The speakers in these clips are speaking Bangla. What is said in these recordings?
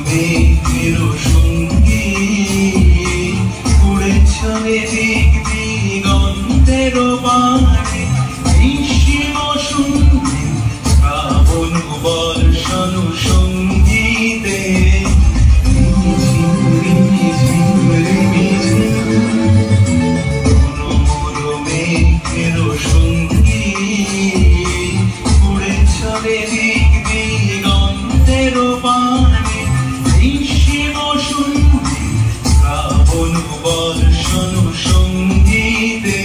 মেঘের সঙ্গী উড়ে চলে দিক দিগন্তের বাণে নিশিম শুনতে শ্রাবণ বর্ষণ সঙ্গীতে মেঘের সঙ্গী উড়ে চলে দিক দিগন্তের বাণে নিশিম শুনতে শ্রাবণ বর্ষণ সঙ্গীতে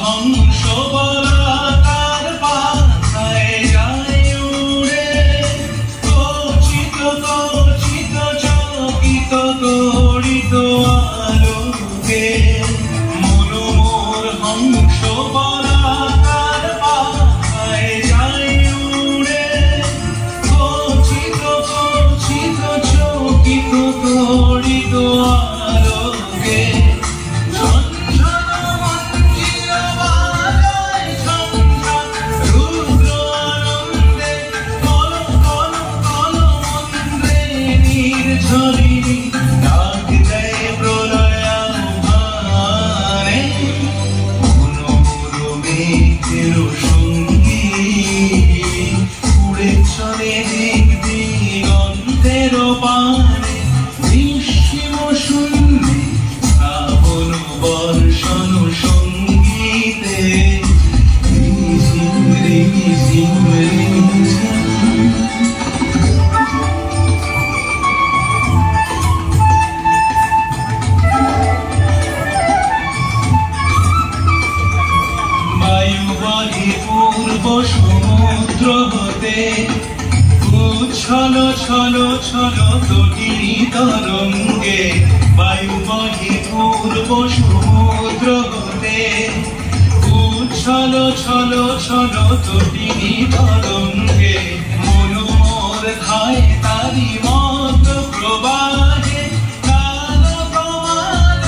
হংস বলাকার পাথায় যায় উড়ে কচিত কচিত চকিত তড়িত আলোকে মনোমোর হংস বলাকার পাথায় যায় উড়ে কচিত কচিত চকিত তড়িত আলোকে ডাক দেয় প্রলয়াভানে মনোমোর মেঘের সঙ্গী উড়ে চলে দিক দিগন্তের বাণে নিশিম শূন্যে শ্রাবণ বর্ষণ সঙ্গীতে পূর্ব সমুদ্র হতে উচ্ছল ছল ছল তটিনী তরঙ্গে বায়ু বহে পূর্ব সমুদ্র হতে উচ্ছল ছল ছল তটিনী তরঙ্গে মনোমোর ধায় তারি মত প্রবাহে কাল প্রমাণ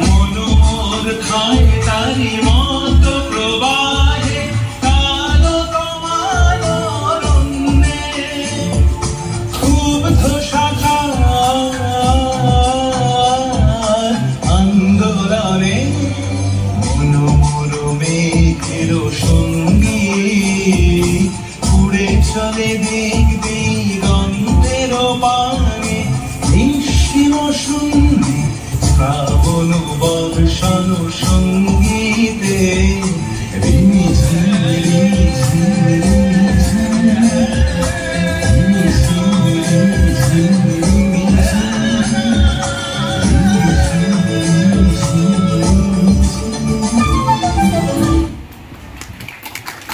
মনোমোর ধায় তারি মত প্রবাহে কাল প্রমাণ ক্ষুব্ধ শাখার আন্দোলনে মনোমোর মেঘের সঙ্গী উড়ে চলে দিক দিগন্তের বাণে নিশিম শূন্যে শ্রাবণ বর্ষণ সঙ্গীতে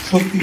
সত্যি